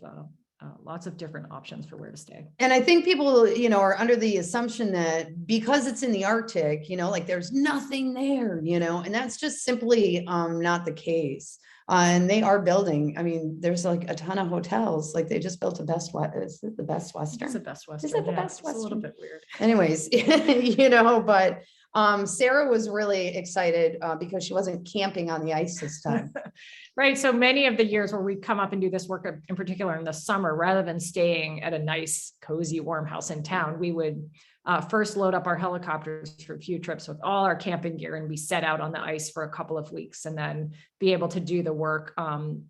different options for where to stay.
And I think people, are under the assumption that because it's in the Arctic, like there's nothing there, and that's just simply not the case. And they are building, there's like a ton of hotels, like they just built is it the Best Western?
It's the Best Western.
Is it the
yeah.
Best
It's a little
Western?
bit weird.
Anyways, but Sarah was really excited because she wasn't camping on the ice this time.
Right. So many of the years where we come up and do this work, in particular in the summer, rather than staying at a nice, cozy, warm house in town, we would first load up our helicopters for a few trips with all our camping gear, and be set out on the ice for a couple of weeks, and then be able to do the work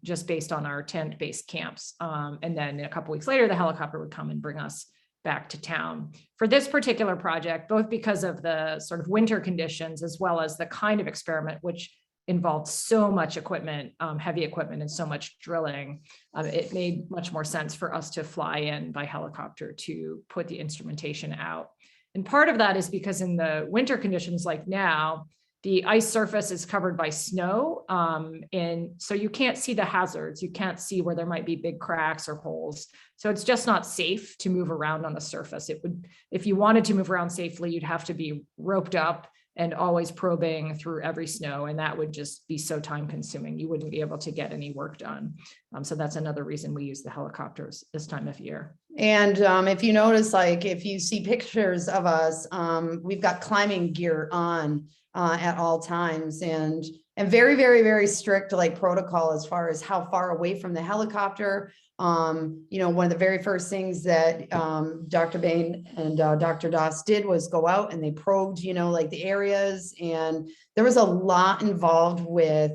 just based on our tent-based camps. And then a couple weeks later, the helicopter would come and bring us back to town. For this particular project, both because of the sort of winter conditions, as well as the kind of experiment, which involved so much equipment, heavy equipment, and so much drilling, it made much more sense for us to fly in by helicopter to put the instrumentation out. And part of that is because in the winter conditions like now, the ice surface is covered by snow, and so you can't see the hazards. You can't see where there might be big cracks or holes. So it's just not safe to move around on the surface. It would, if you wanted to move around safely, you'd have to be roped up and always probing through every snow, and that would just be so time consuming. You wouldn't be able to get any work done. So that's another reason we use the helicopters this time of year.
And if you notice, like if you see pictures of us, we've got climbing gear on at all times, and very, very, very strict like protocol as far as how far away from the helicopter. One of the very first things that Dr. Bain and Dr. Doss did was go out and they probed, like the areas, and there was a lot involved with,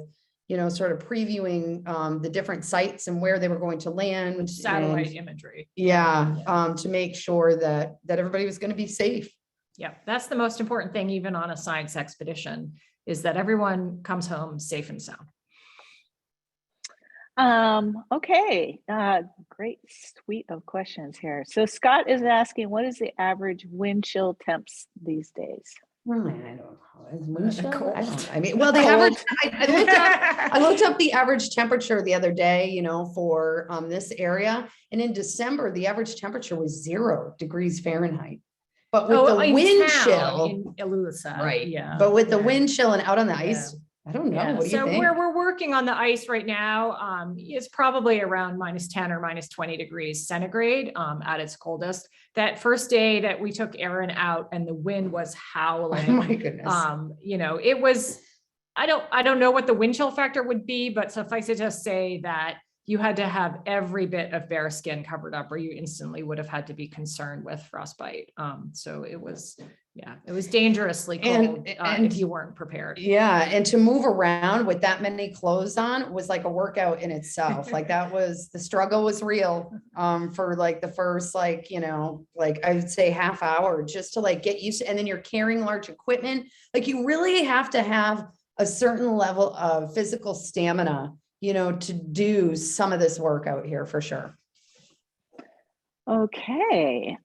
sort of previewing the different sites and where they were going to land.
Satellite imagery.
Yeah, to make sure that everybody was going to be safe.
Yeah, that's the most important thing, even on a science expedition, is that everyone comes home safe and sound.
Okay, great suite of questions here. So Scott is asking, what is the average wind chill temps these days?
I don't know. Is wind chill?
Cold.
Well, the average, I looked up the average temperature the other day, for this area. And in December, the average temperature was 0 degrees Fahrenheit. But with the wind chill,
in Ilulissat,
right?
Yeah.
But with the wind chill and out on the ice, I don't know.
Yeah.
What do you
So
think?
where we're working on the ice right now, it's probably around -10 or -20 degrees centigrade at its coldest. That first day that we took Erin out and the wind was howling.
Oh my goodness.
It was, I don't know what the wind chill factor would be, but suffice it to say that you had to have every bit of bare skin covered up, or you instantly would have had to be concerned with frostbite. So it was Yeah, it was dangerously cold if you weren't prepared.
Yeah, and to move around with that many clothes on was like a workout in itself. Like that was, the struggle was real for like the first, like, you know, like I would say half hour just to like get used to, and then you're carrying large equipment. Like you really have to have a certain level of physical stamina, you know, to do some of this work out here for sure.
Okay.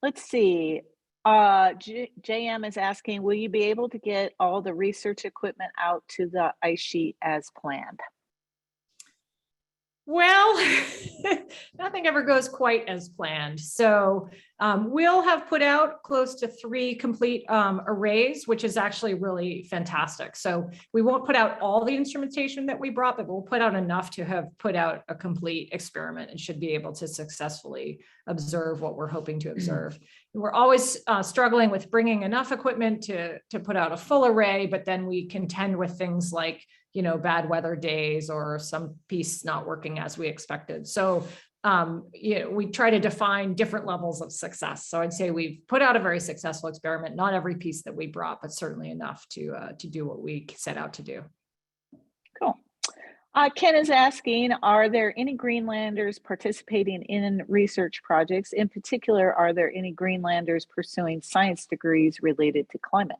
Let's see. JM is asking, will you be able to get all the research equipment out to the ice sheet as planned?
Well, nothing ever goes quite as planned. So we'll have put out close to 3 complete arrays, which is actually really fantastic. So we won't put out all the instrumentation that we brought, but we'll put out enough to have put out a complete experiment and should be able to successfully observe what we're hoping to observe. We're always struggling with bringing enough equipment to put out a full array, but then we contend with things like, you know, bad weather days or some piece not working as we expected. So, you know, we try to define different levels of success. So I'd say we've put out a very successful experiment, not every piece that we brought, but certainly enough to do what we set out to do.
Cool. Ken is asking, are there any Greenlanders participating in research projects? In particular, are there any Greenlanders pursuing science degrees related to climate?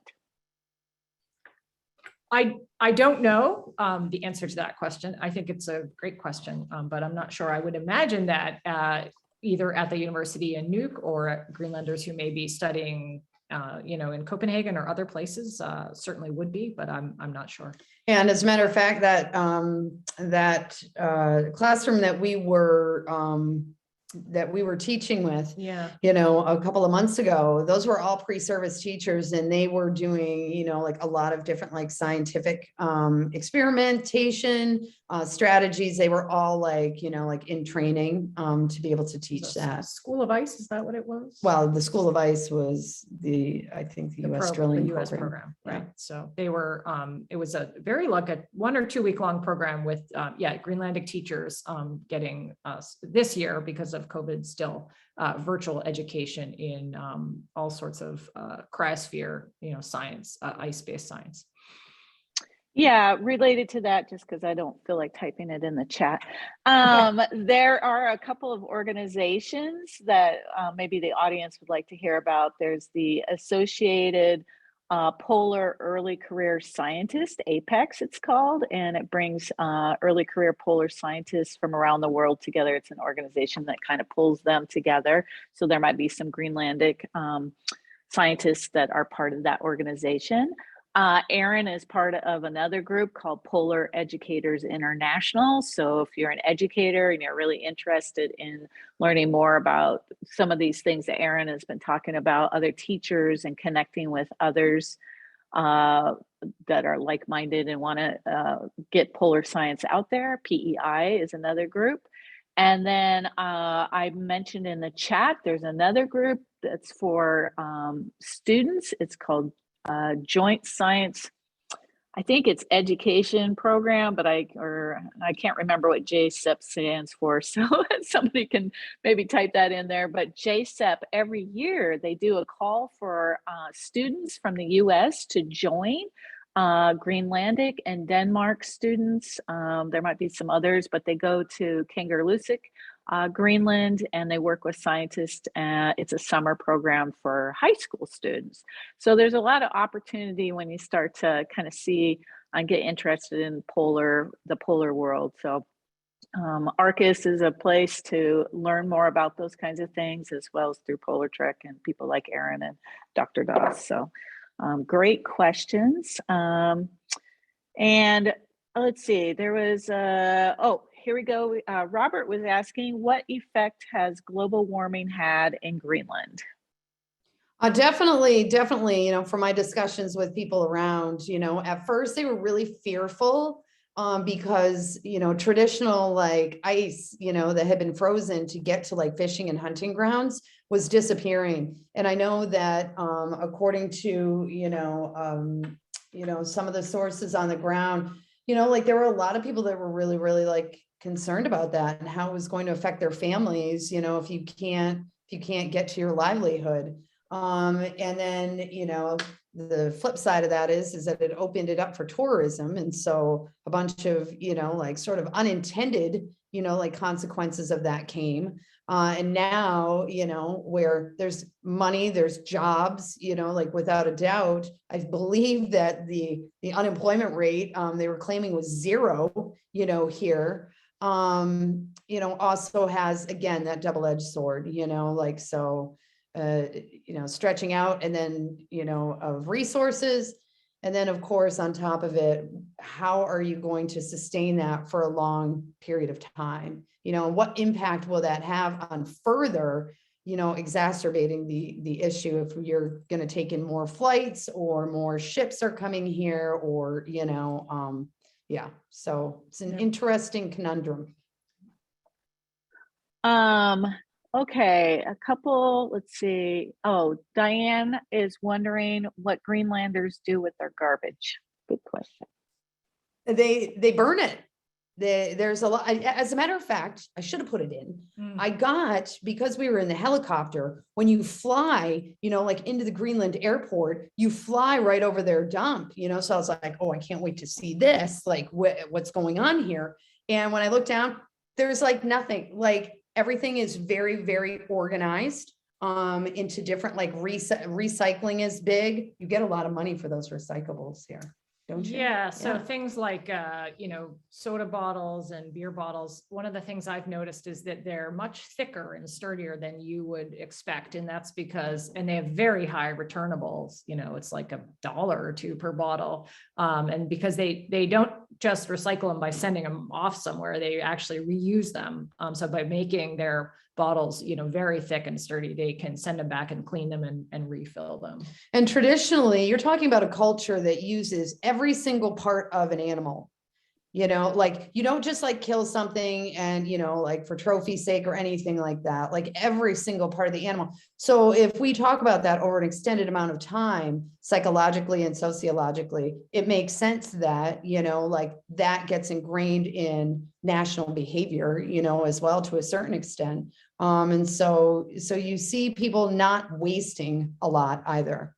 I don't know the answer to that question. I think it's a great question, but I'm not sure. I would imagine that either at the university in Nuuk or Greenlanders who may be studying, you know, in Copenhagen or other places certainly would be, but I'm not sure.
And as a matter of fact, that classroom that we were teaching with,
Yeah,
you know, a couple of months ago, those were all pre-service teachers, and they were doing, you know, like a lot of different like scientific experimentation strategies. They were all like, you know, like in training to be able to teach that.
School of Ice, is that what it was?
Well, the School of Ice was I think the US drilling
US program, right? So they were, it was a very like a 1 or 2 week long program with, Greenlandic teachers getting this year because of COVID still virtual education in all sorts of cryosphere, you know, science, ice-based science.
Yeah, related to that, just because I don't feel like typing it in the chat. There are a couple of organizations that maybe the audience would like to hear about. There's the Associated Polar Early Career Scientist, APEX it's called, and it brings early career polar scientists from around the world together. It's an organization that kind of pulls them together. So there might be some Greenlandic scientists that are part of that organization. Erin is part of another group called Polar Educators International. So if you're an educator and you're really interested in learning more about some of these things that Erin has been talking about, other teachers and connecting with others that are like-minded and want to get polar science out there, PEI is another group. And then I mentioned in the chat, there's another group that's for students. It's called Joint Science, I think it's education program, but I can't remember what JSEP stands for. So somebody can maybe type that in there. But JSEP, every year they do a call for students from the US to join. Greenlandic and Denmark students. There might be some others, but they go to Ilulissat, Greenland, and they work with scientists. It's a summer program for high school students. So there's a lot of opportunity when you start to kind of see and get interested in the polar world. So ARCUS is a place to learn more about those kinds of things, as well as through Polar Trek and people like Erin and Dr. Doss. So great questions. And let's see, there was, here we go. Robert was asking, what effect has global warming had in Greenland?
Definitely, you know, from my discussions with people around, you know, at first they were really fearful because, you know, traditional like ice, you know, that had been frozen to get to like fishing and hunting grounds was disappearing. And I know that according to, you know, some of the sources on the ground, you know, like there were a lot of people that were really, really like concerned about that and how it was going to affect their families, you know, if you can't get to your livelihood. And then, the flip side of that is that it opened it up for tourism. And so a bunch of, like sort of unintended, like consequences of that came. And now, where there's money, there's jobs, like without a doubt, I believe that the unemployment rate, they were claiming was 0, here, also has, again, that double-edged sword, like, so, stretching out and then, of resources. And then of course, on top of it, how are you going to sustain that for a long period of time? What impact will that have on further, exacerbating the issue if you're going to take in more flights or more ships are coming here or, yeah. So it's an interesting conundrum.
Okay, a couple, let's see. Oh, Diane is wondering what Greenlanders do with their garbage. Good question.
They burn it. There's a lot. As a matter of fact, I should have put it in. I got, because we were in the helicopter, when you fly, like into the Greenland airport, you fly right over their dump, so I was like, oh, I can't wait to see this, like what's going on here. And when I looked down, there's like nothing, like everything is very, very organized into different, like recycling is big. You get a lot of money for those recyclables here. Don't you?
Yeah. So things like, soda bottles and beer bottles. One of the things I've noticed is that they're much thicker and sturdier than you would expect. And that's because, and they have very high returnables, it's like $1 or $2 per bottle. And because they don't just recycle them by sending them off somewhere, they actually reuse them. So by making their bottles, very thick and sturdy, they can send them back and clean them and refill them.
And traditionally, you're talking about a culture that uses every single part of an animal. Like you don't just like kill something and, like for trophy's sake or anything like that, like every single part of the animal. So if we talk about that over an extended amount of time, psychologically and sociologically, it makes sense that, like that gets ingrained in national behavior, as well to a certain extent. And so you see people not wasting a lot either.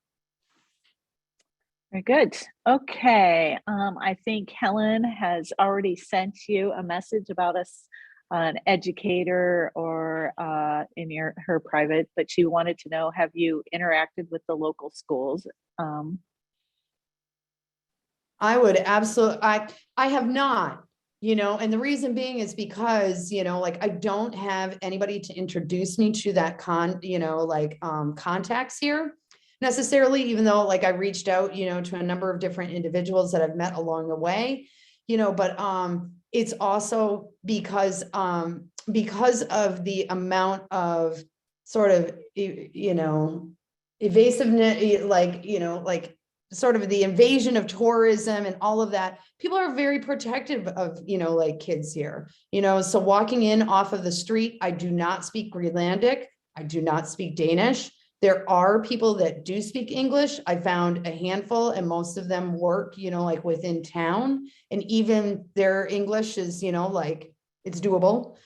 Very good. Okay. I think Helen has already sent you a message about us, an educator or in her private, but she wanted to know, have you interacted with the local schools?
I would absolutely, I have not, and the reason being is because, like I don't have anybody to introduce me to that contacts here necessarily, even though like I reached out, to a number of different individuals that I've met along the way, but it's also because of the amount of sort of, evasiveness, like sort of the invasion of tourism and all of that. People are very protective of, like kids here, so walking in off of the street, I do not speak Greenlandic. I do not speak Danish. There are people that do speak English. I found a handful and most of them work, like within town, and even their English is, like it's doable,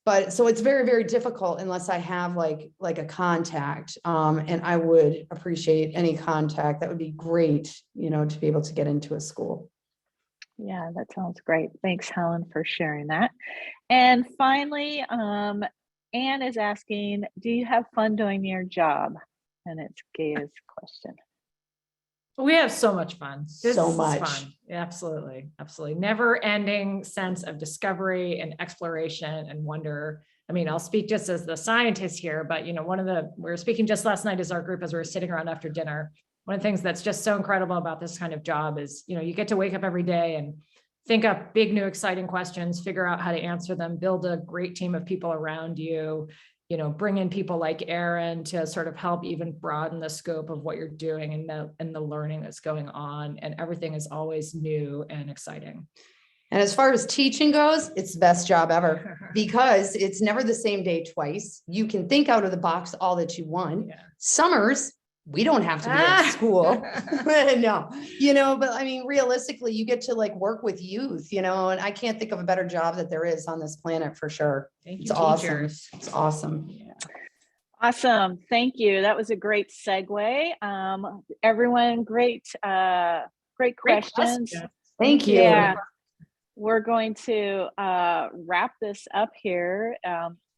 but so it's very, very difficult unless I have like a contact. And I would appreciate any contact. That would be great, to be able to get into a school.
Yeah, that sounds great. Thanks, Helen, for sharing that. And finally, Anne is asking, do you have fun doing your job? And it's Gaia's question.
We have so much fun.
So much
fun. Absolutely. Absolutely. Never ending sense of discovery and exploration and wonder. I mean, I'll speak just as the scientist here, but we were speaking just last night as our group, as we were sitting around after dinner. One of the things that's just so incredible about this kind of job is, you get to wake up every day and think up big, new, exciting questions, figure out how to answer them, build a great team of people around you, bring in people like Erin to sort of help even broaden the scope of what you're doing and the learning that's going on. And everything is always new and exciting.
And as far as teaching goes, it's the best job ever because it's never the same day twice. You can think out of the box all that you want. Yeah. Summers, we don't have to be at school. No, but I mean, realistically, you get to like work with youth, and I can't think of a better job that there is on this planet for sure.
Thank you,
it's awesome.
teachers.
It's awesome.
Yeah.
Awesome. Thank you. That was a great segue. Everyone, great
Great
questions.
question.
Thank you.
Yeah, we're going to wrap this up here.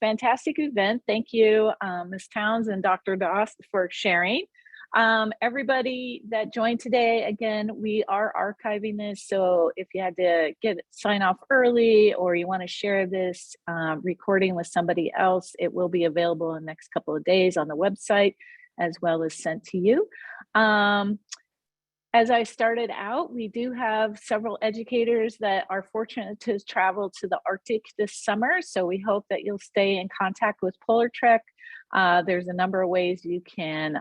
Fantastic event. Thank you, Ms. Towns and Dr. Doss, for sharing. Everybody that joined today, again, we are archiving this. So if you had to sign off early, or you want to share this recording with somebody else, it will be available in the next couple of days on the website, as well as sent to you. As I started out, we do have several educators that are fortunate to travel to the Arctic this summer. So we hope that you'll stay in contact with PolarTrek. There's a number of ways you can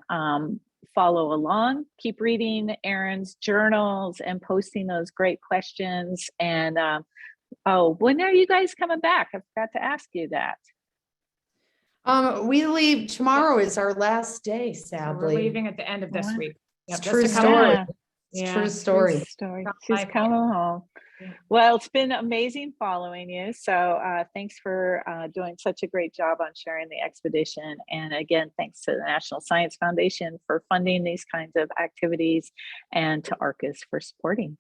follow along. Keep reading Erin's journals and posting those great questions. And oh, when are you guys coming back? I forgot to ask you that.
We leave tomorrow is our last day,
So we're
sadly.
leaving at the end of this
Wow.
week.
It's
Yep, just
true
to come
story.
home.
It's
Yeah,
true story.
She's
Bye.
coming home.
Yeah.
Well, it's been amazing following you. So thanks for doing such a great job on sharing the expedition. And again, thanks to the National Science Foundation for funding these kinds of activities, and to Arcus for supporting.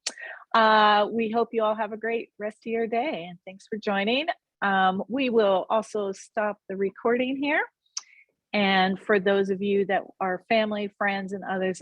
We hope you all have a great rest of your day, and thanks for joining. We will also stop the recording here. And for those of you that are family, friends, and others that